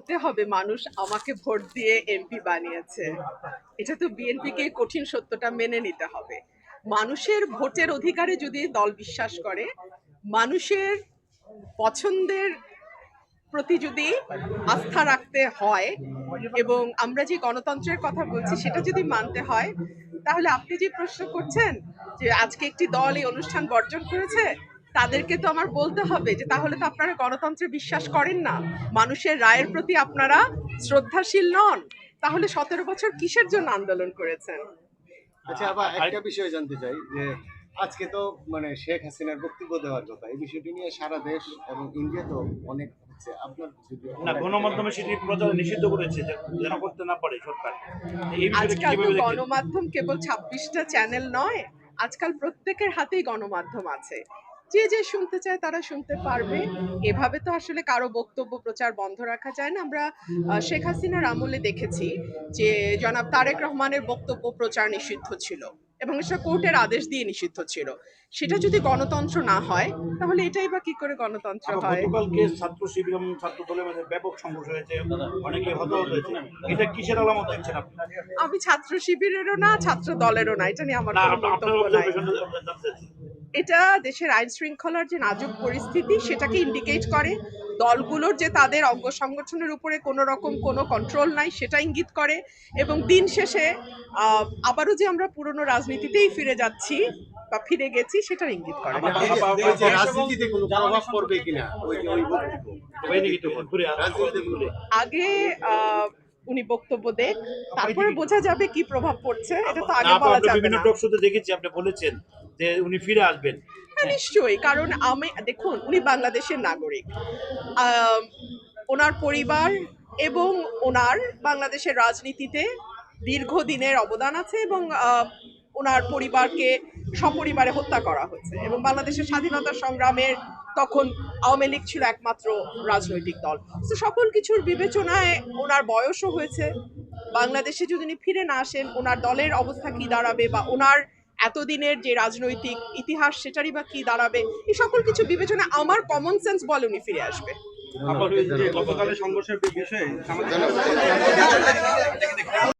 মানতে হবে মানুষ আমাকে ভোট দিয়ে এমপি বানিয়েছে। এটা তো বিএনপিকে কঠিন সত্যটা মেনে নিতে হবে। মানুষের ভোটের অধিকারে যদি দল বিশ্বাস করে, মানুষের পছন্দের প্রতি যদি আস্থা রাখতে হয় এবং আমরা যে গণতন্ত্রের কথা বলছি সেটা যদি মানতে হয়, তাহলে আপনি যে প্রশ্ন করছেন যে আজকে একটি দল এই অনুষ্ঠান বর্জন করেছে, তাদেরকে তো আমার বলতে হবে যে তাহলে তো আপনারা গণতন্ত্রে বিশ্বাস করেন না, মানুষের রায়ের প্রতি আপনারা শ্রদ্ধাশীল নন। তাহলে 17 বছর কিসের জন্য আন্দোলন করেছেন? আচ্ছা, আবার একটা বিষয় জানতে চাই যে আজকে তো মানে শেখ হাসিনার বক্তব্য দেওয়ার কথা, এই বিষয়টি নিয়ে সারা দেশ এবং ইন্ডিয়া তো অনেক হচ্ছে। আপনার না, গণমাধ্যমে সেটি প্রচার নিষিদ্ধ করেছে যেন করতে না পারে সরকার। এই বিষয়টা আজকাল তো কিভাবে দেখেন? গণমাধ্যম কেবল 26টা চ্যানেল নয়, আজকাল প্রত্যেকের হাতেই গণমাধ্যম আছে। যে যে শুনতে চায় তারা শুনতে পারবে। এভাবে তো আসলে কারো বক্তব্য প্রচার বন্ধ রাখা যায় না। আমরা শেখ হাসিনার আমলে দেখেছি যে জনাব তারেক রহমানের বক্তব্য প্রচার নিষিদ্ধ ছিল এবং সেটা কোর্টের আদেশ দিয়ে নিষিদ্ধ ছিল। সেটা যদি গণতন্ত্র না হয়, তাহলে এটাই বা কি করে গণতন্ত্র হয়? গতকালকে ছাত্র শিবির এবং ছাত্র দলের মধ্যে ব্যাপক সংঘর্ষ হয়েছে, অনেকে হতাহত হয়েছে। এটা কিসের আলামত দেখছেন আপনি? আমি ছাত্র শিবিরেরও না, ছাত্র দলেরও না, এটা নিয়ে আমার না, কোনো আপনার বক্তব্য নাই। অবজারভেশন জানতে চাচ্ছি। এটা দেশের আইন শৃঙ্খলার যে নাজুক পরিস্থিতি সেটাকে ইন্ডিকেট করে। দলগুলোর যে তাদের অঙ্গ সংগঠনের উপরে কোনো রকম কোনো কন্ট্রোল নাই সেটা ইঙ্গিত করে। এবং দিন শেষে আবারও যে আমরা পুরনো রাজনীতিতেই ফিরে যাচ্ছি বা ফিরে গেছি সেটার ইঙ্গিত করে। এই যে রাজনীতিতে কোনো প্রভাব পড়বে কিনা ওই যে ওই বক্তব্য, রাজনীতিতে কোনো আগে উনি বক্তব্য দেন, তারপরে বোঝা যাবে কি প্রভাব পড়ছে। এটা তো আগে না, বলা আপনি যাবে বিভিন্ন না। টক শোতে দেখেছি আপনি বলেছেন যে উনি ফিরে আসবেন। হ্যাঁ, নিশ্চয়ই। কারণ আমি দেখুন, উনি বাংলাদেশের নাগরিক। আম, ওনার পরিবার এবং ওনার বাংলাদেশের রাজনীতিতে দীর্ঘদিনের অবদান আছে এবং ওনার পরিবারকে সপরিবারে হত্যা করা হয়েছে এবং বাংলাদেশের স্বাধীনতা সংগ্রামের তখন আওয়ামী লীগ ছিল একমাত্র রাজনৈতিক দল। তো সকল কিছুর বিবেচনায় ওনার বয়সও হয়েছে। বাংলাদেশে যদি উনি ফিরে না আসেন, ওনার দলের অবস্থা কি দাঁড়াবে বা ওনার এতদিনের যে রাজনৈতিক ইতিহাস সেটারই বা কি দাঁড়াবে, এই সকল কিছু বিবেচনা আমার কমন সেন্স বলে উনি ফিরে আসবে। গতকালের সংঘর্ষের বিষয়ে